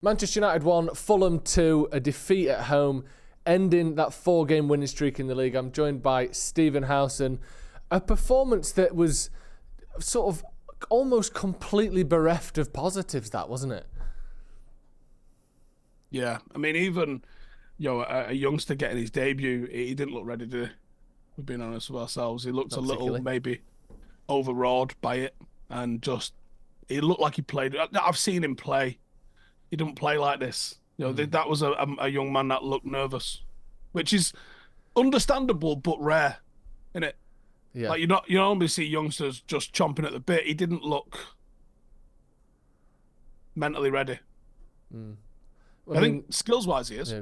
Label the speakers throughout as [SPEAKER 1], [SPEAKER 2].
[SPEAKER 1] Manchester United won, Fulham 2, a defeat at home, ending that 4-game winning streak in the league. I'm joined by Stephen Howson. A performance that was sort of almost completely bereft of positives, that, wasn't it?
[SPEAKER 2] Yeah, I mean, even a youngster getting his debut, he didn't look ready to. We're being honest with ourselves. He looked a little maybe overawed by it, and just he looked like he played. I've seen him play. He didn't play like this. That was a young man that looked nervous, which is understandable but rare, isn't it?
[SPEAKER 1] Yeah.
[SPEAKER 2] Like you don't normally see youngsters just chomping at the bit. He didn't look mentally ready.
[SPEAKER 1] Well,
[SPEAKER 2] I think skills-wise he is.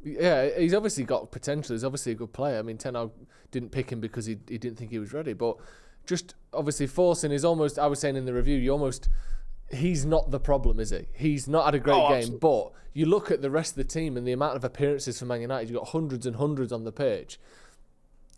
[SPEAKER 1] Yeah, he's obviously got potential. He's obviously a good player. I mean, Ten Hag didn't pick him because he didn't think he was ready. But just obviously forcing is almost, I was saying in the review, he's not the problem, is he? He's not had a great game.
[SPEAKER 2] Absolutely.
[SPEAKER 1] But you look at the rest of the team and the amount of appearances for Man United, you've got hundreds and hundreds on the pitch.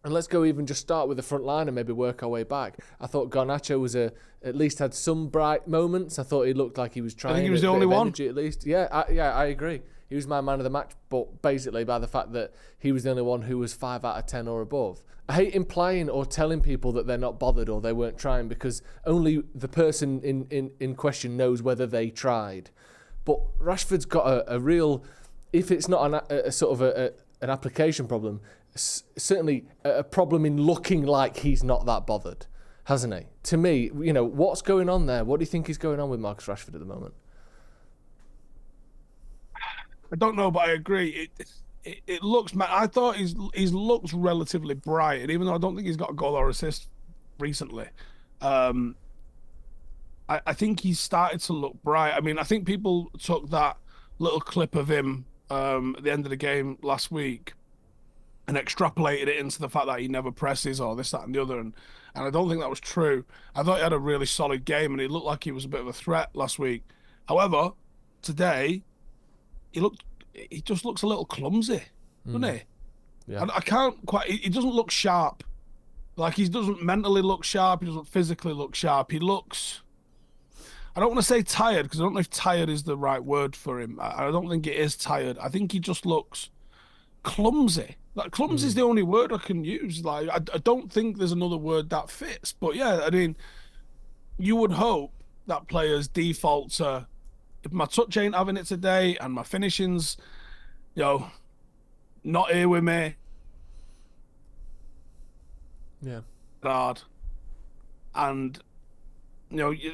[SPEAKER 1] And let's go even just start with the front line and maybe work our way back. I thought Garnacho was at least had some bright moments. I thought he looked like he was trying.
[SPEAKER 2] I think he was the only one.
[SPEAKER 1] At least. Yeah, I agree. He was my man of the match, but basically by the fact that he was the only one who was 5 out of 10 or above. I hate implying or telling people that they're not bothered or they weren't trying, because only the person in question knows whether they tried. But Rashford's got a real, if it's not a sort of an application problem, certainly a problem in looking like he's not that bothered, hasn't he? To me, what's going on there? What do you think is going on with Marcus Rashford at the moment?
[SPEAKER 2] I don't know, but I agree. It looks. I thought his looks relatively bright, and even though I don't think he's got a goal or assist recently, I think he's started to look bright. I mean, I think people took that little clip of him at the end of the game last week and extrapolated it into the fact that he never presses or this, that, and the other, and I don't think that was true. I thought he had a really solid game, and he looked like he was a bit of a threat last week. However, today, he just looks a little clumsy, doesn't he?
[SPEAKER 1] Yeah.
[SPEAKER 2] I can't quite. He doesn't look sharp. Like, he doesn't mentally look sharp. He doesn't physically look sharp. He looks. I don't want to say tired, because I don't know if tired is the right word for him. I don't think it is tired. I think he just looks clumsy. Like, clumsy is the only word I can use. Like, I don't think there's another word that fits. But yeah, I mean, you would hope that players default to, if my touch ain't having it today and my finishing's, not here with me.
[SPEAKER 1] Yeah.
[SPEAKER 2] Hard. And,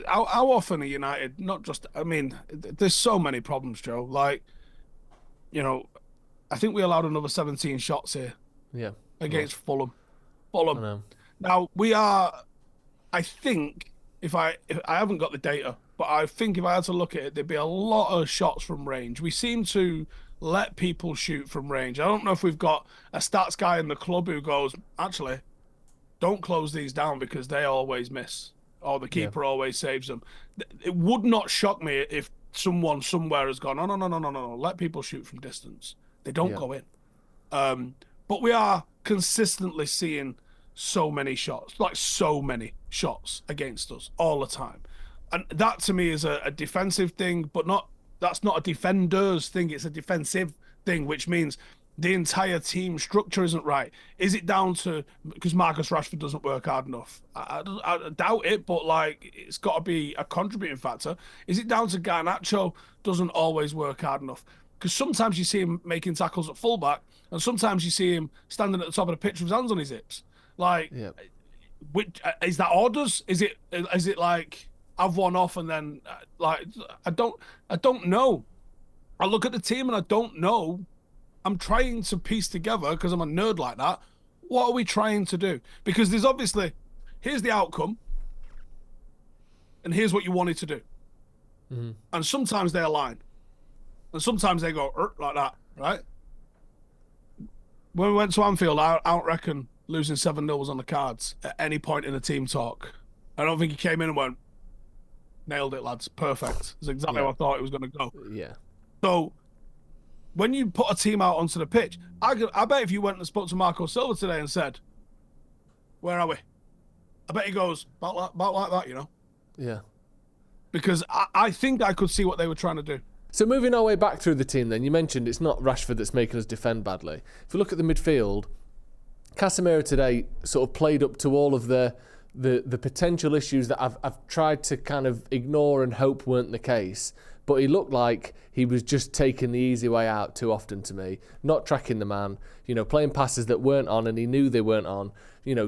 [SPEAKER 2] how often are United, not just, I mean, there's so many problems, Joe. Like, I think we allowed another 17 shots here.
[SPEAKER 1] Yeah.
[SPEAKER 2] Against Fulham.
[SPEAKER 1] I know.
[SPEAKER 2] Now, we are, I think, if I haven't got the data, but I think if I had to look at it, there'd be a lot of shots from range. We seem to let people shoot from range. I don't know if we've got a stats guy in the club who goes, actually, don't close these down because they always miss, or the keeper always saves them. It would not shock me if someone somewhere has gone, no, let people shoot from distance. They don't go in. But we are consistently seeing so many shots against us all the time. And that to me is a defensive thing, but that's not a defender's thing, it's a defensive thing, which means the entire team structure isn't right. Is it down to because Marcus Rashford doesn't work hard enough? I doubt it, but it's got to be a contributing factor. Is it down to Garnacho doesn't always work hard enough? Because sometimes you see him making tackles at fullback, and sometimes you see him standing at the top of the pitch with his hands on his hips. Is that orders? Is it like have one off and then I don't know. I look at the team and I don't know. I'm trying to piece together, because I'm a nerd like that. What are we trying to do? Because there's obviously, here's the outcome, and here's what you wanted to do. And sometimes they align. And sometimes they go like that, right? When we went to Anfield, I don't reckon losing 7-0 was on the cards at any point in the team talk. I don't think he came in and went, nailed it, lads, perfect. That's exactly how I thought it was going to go.
[SPEAKER 1] Yeah.
[SPEAKER 2] So when you put a team out onto the pitch, I bet if you went and spoke to Marco Silva today and said, where are we? I bet he goes, about like that,
[SPEAKER 1] Yeah.
[SPEAKER 2] Because I think I could see what they were trying to do.
[SPEAKER 1] So moving our way back through the team then, you mentioned it's not Rashford that's making us defend badly. If we look at the midfield, Casemiro today sort of played up to all of the potential issues that I've tried to kind of ignore and hope weren't the case. But he looked like he was just taking the easy way out too often to me, not tracking the man, playing passes that weren't on and he knew they weren't on,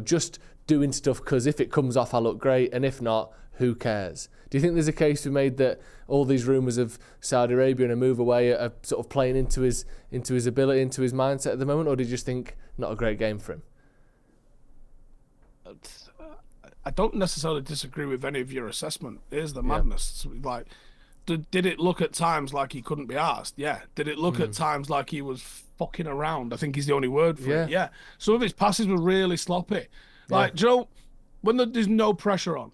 [SPEAKER 1] just doing stuff because if it comes off, I look great, and if not, who cares? Do you think there's a case to be made that all these rumours of Saudi Arabia and a move away are sort of playing into his ability, into his mindset at the moment, or do you just think not a great game for him?
[SPEAKER 2] I don't necessarily disagree with any of your assessment. Here's the madness. Like, did it look at times like he couldn't be asked? Yeah. Did it look at times like he was fucking around? I think is the only word for it. Yeah. Some of his passes were really sloppy. Like, do you know, when there's no pressure on,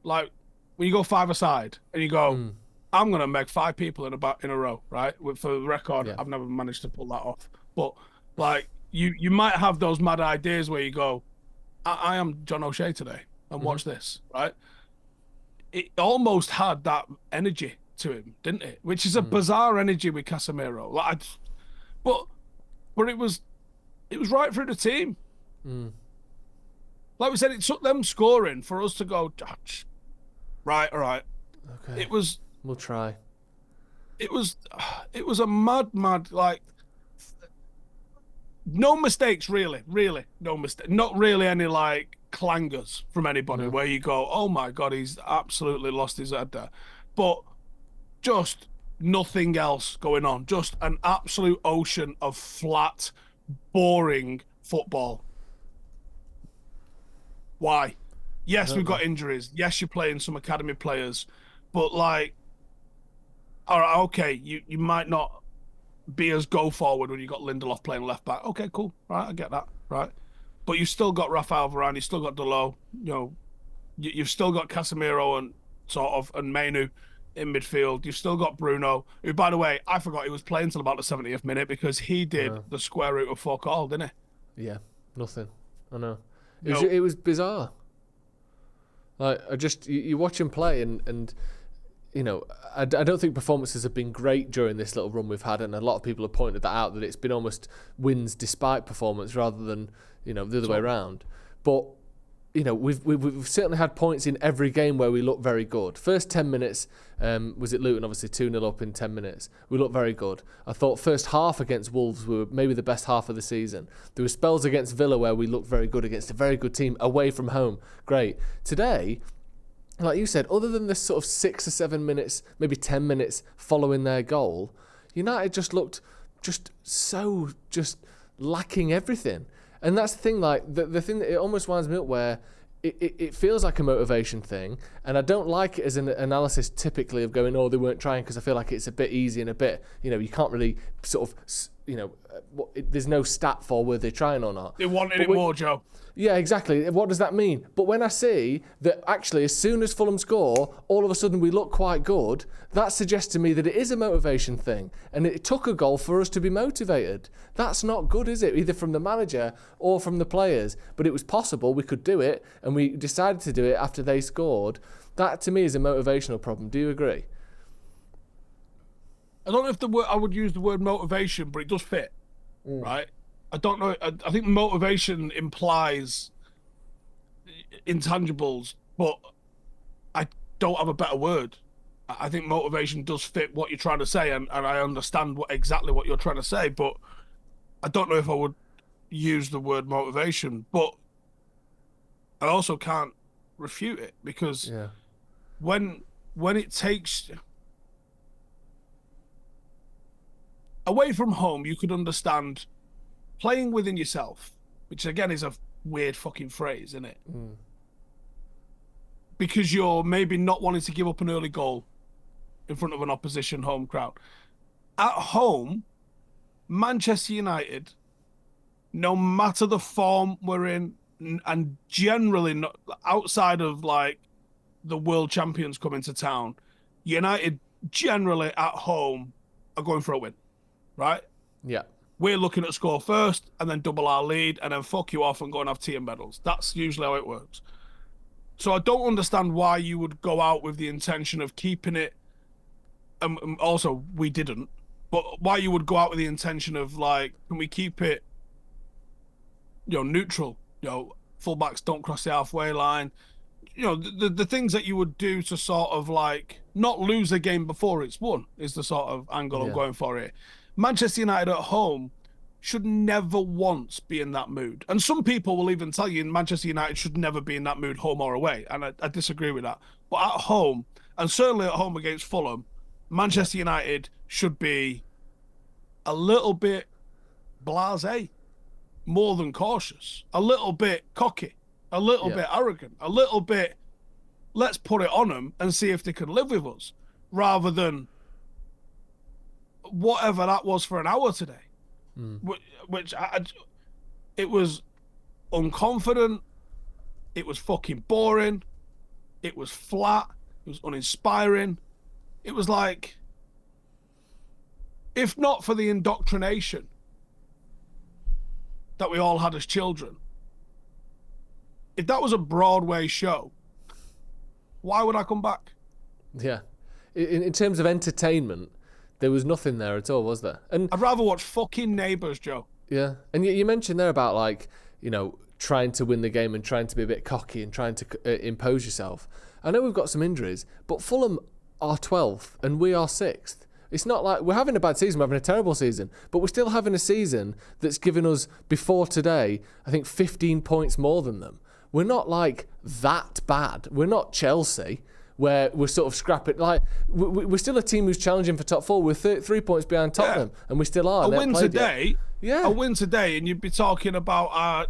[SPEAKER 2] like when you go 5-a-side and you go, I'm going to make 5 people in a row, right? For the record, I've never managed to pull that off. But, like, you might have those mad ideas where you go, I am John O'Shea today, and watch this, right? It almost had that energy to him, didn't it? Which is a bizarre energy with Casemiro. Like, but it was right through the team. Like we said, it took them scoring for us to go, right, all right.
[SPEAKER 1] Okay. We'll try.
[SPEAKER 2] It was a mad, like, no mistakes, really, no mistake. Not really any, like, clangers from anybody where you go, oh my God, he's absolutely lost his head there. But just nothing else going on. Just an absolute ocean of flat, boring football. Why? Yes, we've got injuries. Yes, you're playing some academy players. But, like, all right, okay, you might not be as go forward when you got Lindelof playing left back. Okay, cool. Right, I get that. Right. But you've still got Rafael Varane, you've still got Delo, you've still got Casemiro and Manu in midfield. You've still got Bruno, who, by the way, I forgot he was playing till about the 70th minute because he did the square root of fuck all, didn't he?
[SPEAKER 1] Yeah, nothing. I know. It was bizarre. Like, you watch him play and I don't think performances have been great during this little run we've had, and a lot of people have pointed that out, that it's been almost wins despite performance rather than the other way around. But we've certainly had points in every game where we look very good. First 10 minutes was it Luton, obviously 2-0 up in 10 minutes. We looked very good. I thought first half against Wolves we were maybe the best half of the season. There were spells against Villa where we looked very good against a very good team away from home. Great. Today, like you said, other than this sort of 6 or 7 minutes, maybe 10 minutes following their goal, United just looked so lacking everything. And that's the thing, like, the thing that it almost winds me up where it feels like a motivation thing, and I don't like it as an analysis typically of going, oh, they weren't trying, because I feel like it's a bit easy and a bit, you can't really sort of, there's no stat for whether they're trying or not.
[SPEAKER 2] They wanted it more, Joe.
[SPEAKER 1] Yeah, exactly. What does that mean? But when I see that actually as soon as Fulham score, all of a sudden we look quite good, that suggests to me that it is a motivation thing. And it took a goal for us to be motivated. That's not good, is it? Either from the manager or from the players. But it was possible, we could do it, and we decided to do it after they scored. That to me is a motivational problem. Do you agree?
[SPEAKER 2] I don't know if I would use the word motivation, but it does fit, right? I don't know. I think motivation implies intangibles, but I don't have a better word. I think motivation does fit what you're trying to say, and I understand exactly what you're trying to say, but I don't know if I would use the word motivation. But I also can't refute it, because when it takes... Away from home, you could understand playing within yourself, which again is a weird fucking phrase, isn't it? Because you're maybe not wanting to give up an early goal in front of an opposition home crowd. At home, Manchester United, no matter the form we're in, and generally not outside of like the world champions coming to town, United generally at home are going for a win, right?
[SPEAKER 1] Yeah.
[SPEAKER 2] We're looking at score first and then double our lead and then fuck you off and go and have tea and medals. That's usually how it works. So I don't understand why you would go out with the intention of keeping it also we didn't. But why you would go out with the intention of like, can we keep it, neutral? Fullbacks don't cross the halfway line. The things that you would do to sort of like not lose a game before it's won is the sort of angle I'm going for it. Manchester United at home should never once be in that mood. And some people will even tell you Manchester United should never be in that mood, home or away. And I disagree with that. But at home, and certainly at home against Fulham, Manchester United should be a little bit blasé, more than cautious, a little bit cocky, a little bit arrogant, a little bit, let's put it on them and see if they can live with us, rather than whatever that was for an hour today. Which it was unconfident, it was fucking boring, it was flat, it was uninspiring. It was like, if not for the indoctrination that we all had as children, if that was a Broadway show, why would I come back?
[SPEAKER 1] Yeah. In terms of entertainment, there was nothing there at all, was there? And
[SPEAKER 2] I'd rather watch fucking Neighbours, Joe.
[SPEAKER 1] Yeah. And you mentioned there about, like, trying to win the game and trying to be a bit cocky and trying to impose yourself. I know we've got some injuries, but Fulham are 12th and we are 6th. It's not like we're having a bad season, we're having a terrible season, but we're still having a season that's given us, before today, I think 15 points more than them. We're not like that bad. We're not Chelsea, where we're sort of scrapping. Like, we're still a team who's challenging for top 4. We're 3 points behind Tottenham, and we still are.
[SPEAKER 2] A win today, and you'd be talking about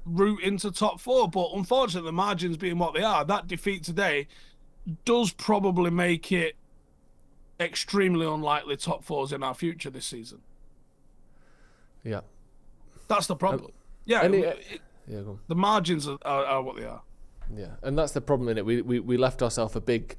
[SPEAKER 2] route into top 4. But unfortunately, the margins being what they are, that defeat today does probably make it extremely unlikely top 4's in our future this season.
[SPEAKER 1] Yeah,
[SPEAKER 2] that's the problem. The margins are what they are.
[SPEAKER 1] Yeah, and that's the problem in it. We left ourselves a big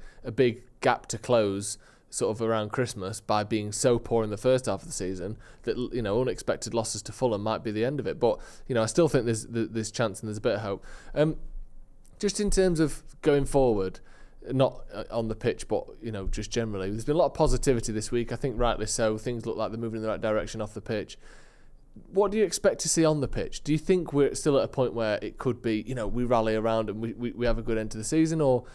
[SPEAKER 1] gap to close sort of around Christmas by being so poor in the first half of the season that unexpected losses to Fulham might be the end of it. But I still think there's chance and there's a bit of hope. Just in terms of going forward, not on the pitch, but just generally, there's been a lot of positivity this week. I think rightly so. Things look like they're moving in the right direction off the pitch. What do you expect to see on the pitch? Do you think we're still at a point where it could be, we rally around and we have a good end to the season, or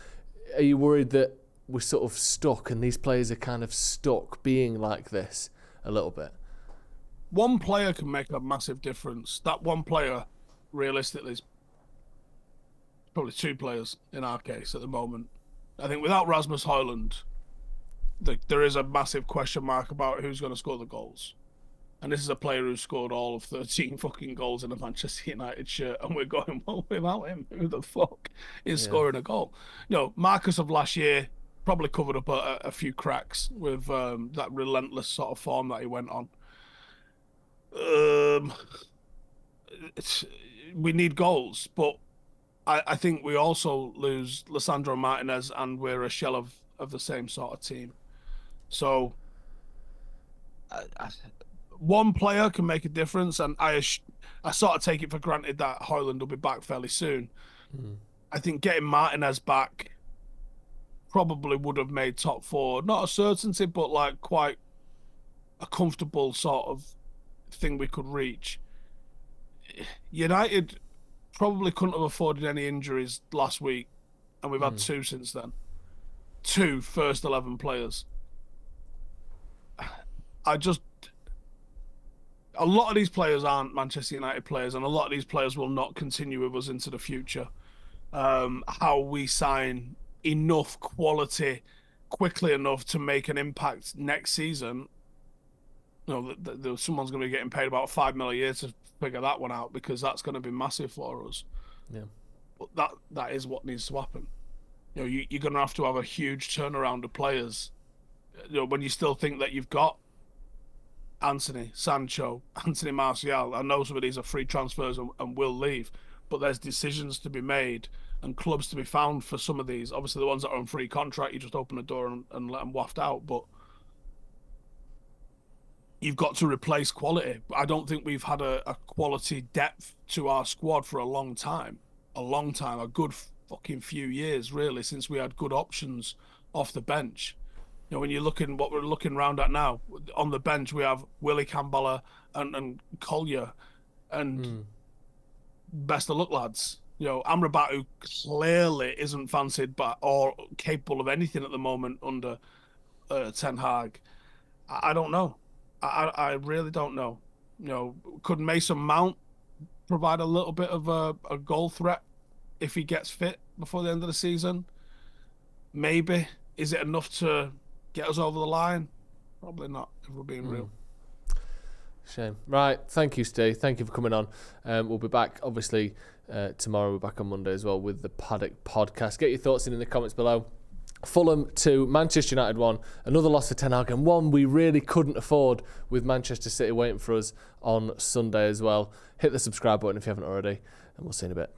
[SPEAKER 1] are you worried that we're sort of stuck and these players are kind of stuck being like this a little bit?
[SPEAKER 2] One player can make a massive difference. That one player, realistically, is probably 2 players in our case at the moment. I think without Rasmus Hojlund, there is a massive question mark about who's going to score the goals. And this is a player who scored all of 13 fucking goals in a Manchester United shirt, and we're going, well, without him, who the fuck is scoring a goal? Marcus of last year probably covered up a few cracks with that relentless sort of form that he went on. We need goals, but I think we also lose Lisandro Martinez, and we're a shell of the same sort of team. So one player can make a difference, and I sort of take it for granted that Hojlund will be back fairly soon. I think getting Martinez back probably would have made top 4, not a certainty, but like quite a comfortable sort of thing we could reach. United probably couldn't have afforded any injuries last week, and we've had 2 since then. 2 first 11 players. A lot of these players aren't Manchester United players, and a lot of these players will not continue with us into the future. How we sign enough quality quickly enough to make an impact next season, someone's going to be getting paid about $5 million a year to figure that one out, because that's going to be massive for us.
[SPEAKER 1] Yeah,
[SPEAKER 2] but that is what needs to happen. You're going to have a huge turnaround of players. When you still think that you've got Anthony, Sancho, Anthony Martial. I know some of these are free transfers and will leave, but there's decisions to be made and clubs to be found for some of these. Obviously, the ones that are on free contract, you just open the door and let them waft out. But you've got to replace quality. I don't think we've had a quality depth to our squad for a long time. A good fucking few years, really, since we had good options off the bench. You know, when you're looking what we're looking round at now, on the bench we have Willie Campbell and Collier, and best of luck, lads. You know, Amrabat, clearly isn't fancied or capable of anything at the moment under Ten Hag. I don't know. I really don't know. You know, could Mason Mount provide a little bit of a goal threat if he gets fit before the end of the season? Maybe. Is it enough to get us over the line? Probably not, if we're being real.
[SPEAKER 1] Shame. Right. Thank you, Steve. Thank you for coming on. We'll be back, obviously, tomorrow. We're back on Monday as well with the Paddock podcast. Get your thoughts in the comments below. Fulham 2, Manchester United 1. Another loss for Ten Hag, and one we really couldn't afford with Manchester City waiting for us on Sunday as well. Hit the subscribe button if you haven't already, and we'll see you in a bit.